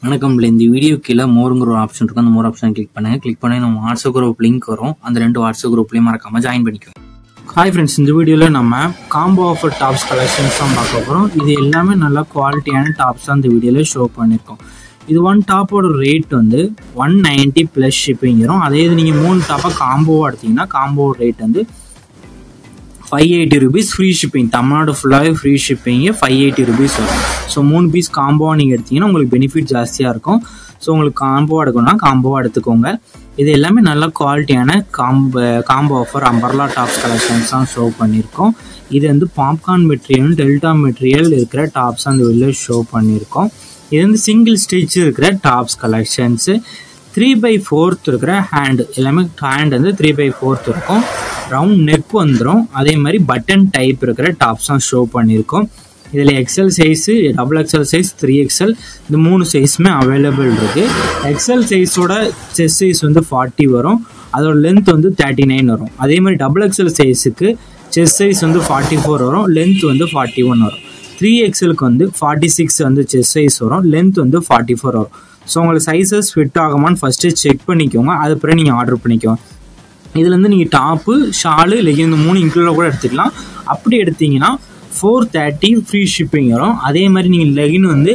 வணக்கம். இந்த வீடியோ கீழே மோருங்கிற ஒரு ஆப்ஷன் இருக்கும். அந்த மோர் ஆப்ஷன் கிளிக் பண்ணுங்க. கிளிக் பண்ணி நம்ம வாட்ஸ்அப் குரூப் லிங்க் வரும். அந்த 2 வாட்ஸ்அப் குரூப்லையும் மறக்காம ஜாயின் பண்ணிக்கோங்க. ஹாய் ஃப்ரெண்ட்ஸ், இந்த வீடியோவில் நம்ம காம்போ ஆஃபர் டாப்ஸ் கலெக்ஷன்ஸ் தான் பார்க்க போகிறோம். இது எல்லாமே நல்ல குவாலிட்டியான டாப்ஸ் தான் இந்த வீடியோவில் ஷோ பண்ணியிருக்கோம். இது 1 டாப்போட ரேட் வந்து 190 ப்ளஸ் ஷிப்பிங் வரும். அதே இது நீங்கள் 3 டாப்பாக காம்போவாக எடுத்தீங்கன்னா காம்போ ரேட் வந்து 580 rupees ஃப்ரீ ஷிப்பிங். தமிழ்நாடு ஃபுல்லாகவே ஃப்ரீ ஷிப்பிங்கு 580 rupees வரும். ஸோ 3 பீஸ் காம்போவாக நீங்கள் எடுத்தீங்கன்னா உங்களுக்கு பெனிஃபிட் ஜாஸ்தியாக இருக்கும். ஸோ உங்களுக்கு காம்போவாக எடுக்கணும்னா காம்போவாக எடுத்துக்கோங்க. இது எல்லாமே நல்ல குவாலிட்டியான combo offer umbrella tops collections தான் ஷோ பண்ணியிருக்கோம். இது வந்து பாப்கார்ன் மெட்டீரியல், டெல்டா மெட்டீரியல் இருக்கிற டாப்ஸ் அந்த வெளில ஷோ பண்ணியிருக்கோம். இது வந்து சிங்கிள் ஸ்டிச் இருக்கிற டாப்ஸ் கலெக்ஷன்ஸு. 3/4 இருக்கிற ஹேண்ட், எல்லாமே ஹேண்ட் வந்து 3/4 இருக்கும். ரவுண்ட் நெக் வந்துடும். அதே மாதிரி பட்டன் டைப் இருக்கிற டாப்ஸ் தான் ஷோ பண்ணியிருக்கோம். இதில் XL size, XXL size, 3XL இந்த 3 சைஸுமே அவைலபிள் இருக்குது. எக்ஸல் சைஸோட செஸ்ட் சைஸ் வந்து 40 வரும். அதோட லென்த் வந்து 39 வரும். அதே மாதிரி XXL சைஸுக்கு செஸ்ட் சைஸ் வந்து 44 வரும், லென்த் வந்து 41 வரும். 3XLக்கு வந்து 46 வந்து செஸ்ட் சைஸ் வரும், லென்த் வந்து 44 வரும். ஸோ உங்களுக்கு சைஸஸ் ஃபிட் ஆகுமான்னு ஃபஸ்ட்டு செக் பண்ணிக்கோங்க. அது பிறகு நீங்கள் ஆர்டர் பண்ணிக்கோங்க. இதுலேருந்து நீங்கள் டாப்பு, ஷாலு, லெகின் இந்த 3 இன்க்ளூடாக கூட எடுத்துக்கலாம். அப்படி எடுத்தீங்கன்னா 430 ஃப்ரீ ஷிப்பிங் வரும். அதே மாதிரி நீங்கள் லெகின் வந்து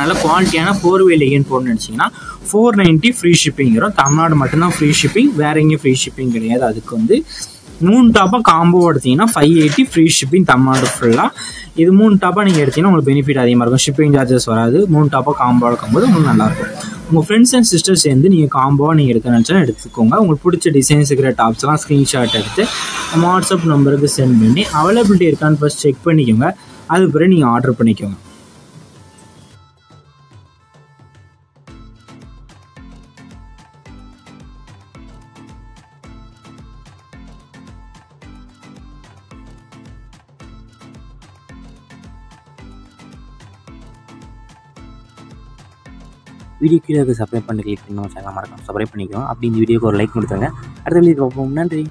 நல்ல குவாலிட்டியான 4-way லெகின் போடணும்னு நினச்சிங்கன்னா 490 ஃப்ரீ ஷிப்பிங் வரும். தமிழ்நாடு மட்டும்தான் ஃப்ரீ ஷிப்பிங், வேற எங்கேயும் ஃப்ரீ ஷிப்பிங் கிடையாது. அதுக்கு வந்து 3 டாப்பாக காம்போ எடுத்தீங்கன்னா 580 ஃப்ரீ ஷிப்பிங் தமிழ்நாடு ஃபுல்லாக. இது 3 டாப்பாக நீங்கள் எடுத்தீங்கன்னா உங்களுக்கு பெனிஃபிட் அதிகமாக இருக்கும். ஷிப்பிங் சார்ஜஸ் வராது. 3 டாப்பாக காம்போ எடுக்கும்போது உங்களுக்கு நல்லாயிருக்கும். உங்கள் ஃப்ரெண்ட்ஸ் அண்ட் சிஸ்டர்ஸ் சேர்ந்து நீங்கள் காம்போவாக நீங்கள் எடுக்க நினச்சா எடுத்துக்கோங்க. உங்களுக்கு பிடிச்ச டிசைன்ஸ் இருக்கிற டாப்ஸ்லாம் ஸ்க்ரீன்ஷாட் எடுத்து நம்ம வாட்ஸ்அப் நம்பருக்கு சென்ட் பண்ணி அவைலபிலிட்டி இருக்கான்னு ஃபஸ்ட் செக் பண்ணிக்கோங்க. அது பிறகு நீங்கள் ஆர்டர் பண்ணிக்கோங்க. வீடியோ கீழே சப்ஸ்கிரைப் பண்ணி கிளிக் பண்ணி சேனல் மறக்காம சப்ஸ்கிரைப் பண்ணிக்கோங்க. அப்படி இந்த வீடியோக்கு ஒரு லைக் கொடுத்துருங்க. அடுத்த வீடியோ பார்ப்போம். நன்றி.